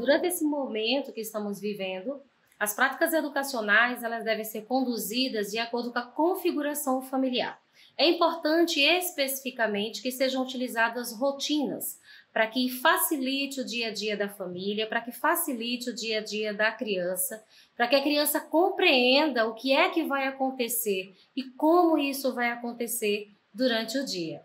Durante esse momento que estamos vivendo, as práticas educacionais elas devem ser conduzidas de acordo com a configuração familiar. É importante especificamente que sejam utilizadas rotinas para que facilite o dia a dia da família, para que facilite o dia a dia da criança, para que a criança compreenda o que é que vai acontecer e como isso vai acontecer durante o dia.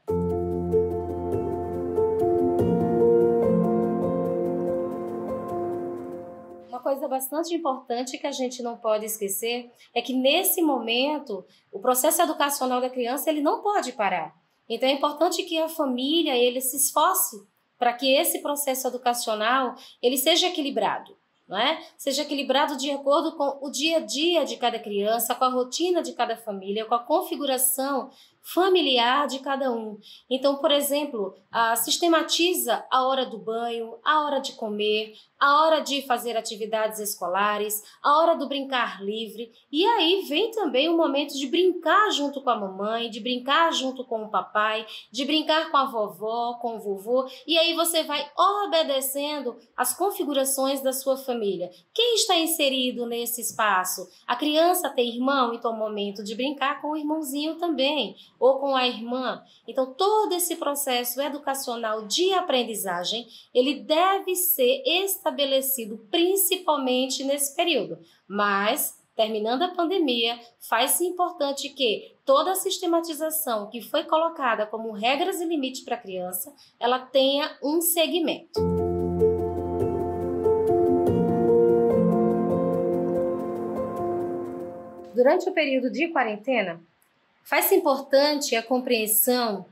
Uma coisa bastante importante que a gente não pode esquecer é que nesse momento o processo educacional da criança ele não pode parar. Então é importante que a família ele se esforce para que esse processo educacional ele seja equilibrado, não é? Seja equilibrado de acordo com o dia a dia de cada criança, com a rotina de cada família, com a configuração familiar de cada um. Então, por exemplo, sistematiza a hora do banho, a hora de comer, a hora de fazer atividades escolares, a hora do brincar livre. E aí vem também o momento de brincar junto com a mamãe, de brincar junto com o papai, de brincar com a vovó, com o vovô. E aí você vai obedecendo as configurações da sua família. Quem está inserido nesse espaço? A criança tem irmão, então é o momento de brincar com o irmãozinho também, ou com a irmã. Então, todo esse processo educacional de aprendizagem, ele deve ser estabelecido principalmente nesse período. Mas, terminando a pandemia, faz-se importante que toda a sistematização que foi colocada como regras e limites para a criança, ela tenha um segmento. Durante o período de quarentena, faz-se importante a compreensão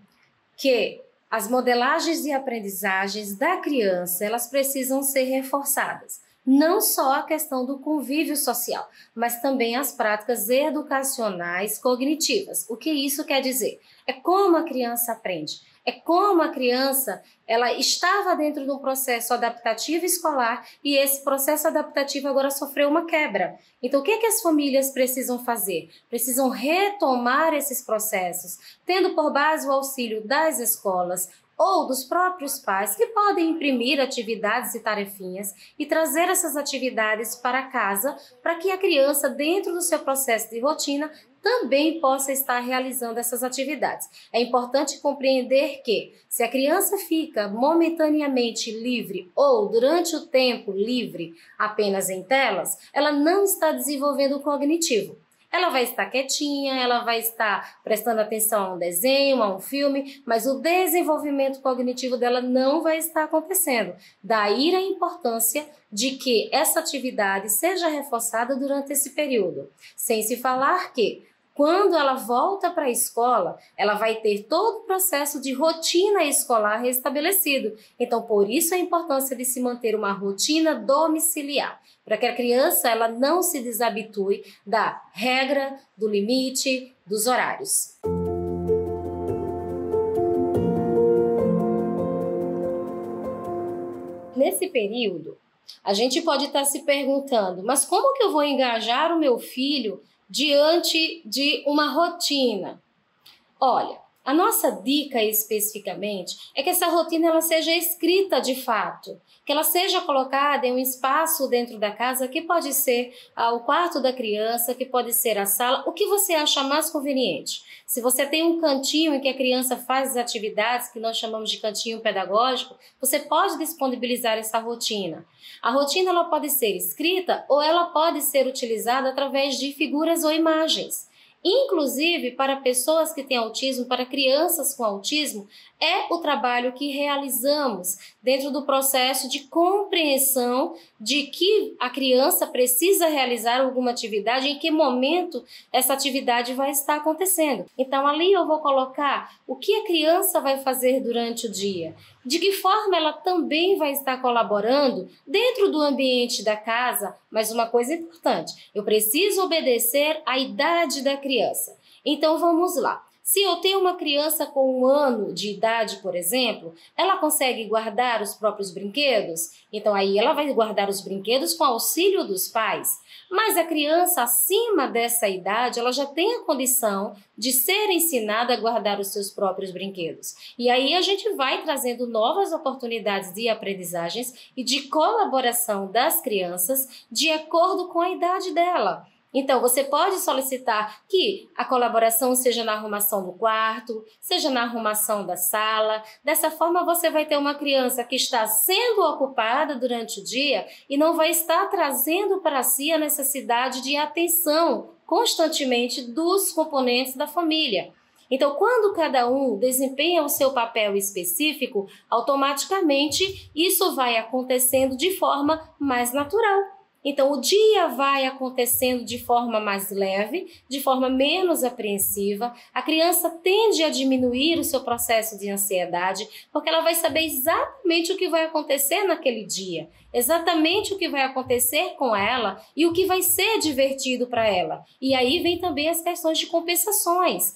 que as modelagens e aprendizagens da criança, elas precisam ser reforçadas. Não só a questão do convívio social, mas também as práticas educacionais cognitivas. O que isso quer dizer? É como a criança aprende. É como a criança ela estava dentro de um processo adaptativo escolar e esse processo adaptativo agora sofreu uma quebra. Então, o que as famílias precisam fazer? Precisam retomar esses processos, tendo por base o auxílio das escolas ou dos próprios pais, que podem imprimir atividades e tarefinhas e trazer essas atividades para casa, para que a criança, dentro do seu processo de rotina, também possa estar realizando essas atividades. É importante compreender que, se a criança fica momentaneamente livre ou durante o tempo livre apenas em telas, ela não está desenvolvendo o cognitivo. Ela vai estar quietinha, ela vai estar prestando atenção a um desenho, a um filme, mas o desenvolvimento cognitivo dela não vai estar acontecendo. Daí a importância de que essa atividade seja reforçada durante esse período. Sem se falar que, quando ela volta para a escola, ela vai ter todo o processo de rotina escolar restabelecido. Então, por isso a importância de se manter uma rotina domiciliar, para que a criança ela não se desabitue da regra, do limite, dos horários. Nesse período, a gente pode estar se perguntando, mas como que eu vou engajar o meu filho diante de uma rotina? Olha, a nossa dica especificamente é que essa rotina ela seja escrita de fato, que ela seja colocada em um espaço dentro da casa que pode ser o quarto da criança, que pode ser a sala, o que você acha mais conveniente. Se você tem um cantinho em que a criança faz as atividades, que nós chamamos de cantinho pedagógico, você pode disponibilizar essa rotina. A rotina ela pode ser escrita ou ela pode ser utilizada através de figuras ou imagens. Inclusive, para pessoas que têm autismo, para crianças com autismo, é o trabalho que realizamos dentro do processo de compreensão de que a criança precisa realizar alguma atividade, em que momento essa atividade vai estar acontecendo. Então, ali eu vou colocar o que a criança vai fazer durante o dia, de que forma ela também vai estar colaborando dentro do ambiente da casa, mas uma coisa importante, eu preciso obedecer à idade da criança. Então, vamos lá. Se eu tenho uma criança com 1 ano de idade, por exemplo, ela consegue guardar os próprios brinquedos? Então, aí ela vai guardar os brinquedos com auxílio dos pais. Mas a criança acima dessa idade, ela já tem a condição de ser ensinada a guardar os seus próprios brinquedos. E aí a gente vai trazendo novas oportunidades de aprendizagens e de colaboração das crianças de acordo com a idade dela. Então, você pode solicitar que a colaboração seja na arrumação do quarto, seja na arrumação da sala. Dessa forma, você vai ter uma criança que está sendo ocupada durante o dia e não vai estar trazendo para si a necessidade de atenção constantemente dos componentes da família. Então, quando cada um desempenha o seu papel específico, automaticamente isso vai acontecendo de forma mais natural. Então, o dia vai acontecendo de forma mais leve, de forma menos apreensiva. A criança tende a diminuir o seu processo de ansiedade, porque ela vai saber exatamente o que vai acontecer naquele dia, exatamente o que vai acontecer com ela e o que vai ser divertido para ela. E aí vem também as questões de compensações.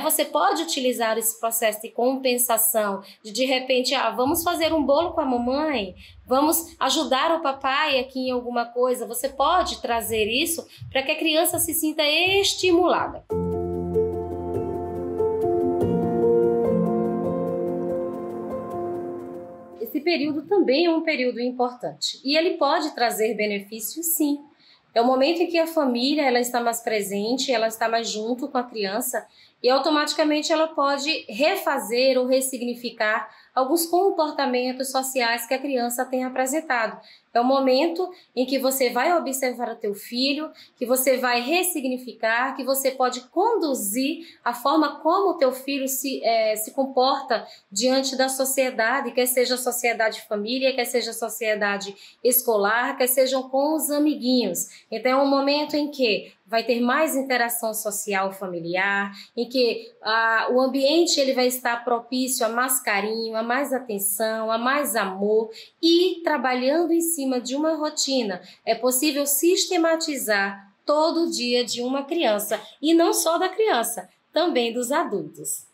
Você pode utilizar esse processo de compensação, de repente, vamos fazer um bolo com a mamãe, vamos ajudar o papai aqui em alguma coisa. Você pode trazer isso para que a criança se sinta estimulada. Esse período também é um período importante e ele pode trazer benefícios, sim. É o momento em que a família ela está mais presente, ela está mais junto com a criança e automaticamente ela pode refazer ou ressignificar alguns comportamentos sociais que a criança tem apresentado. É o momento em que você vai observar o teu filho, que você vai ressignificar, que você pode conduzir a forma como o teu filho se comporta diante da sociedade, quer seja a sociedade família, quer seja a sociedade escolar, quer sejam com os amiguinhos. Então é um momento em que vai ter mais interação social familiar, em que o ambiente ele vai estar propício a mais carinho, a mais atenção, a mais amor e trabalhando em cima de uma rotina. É possível sistematizar todo o dia de uma criança e não só da criança, também dos adultos.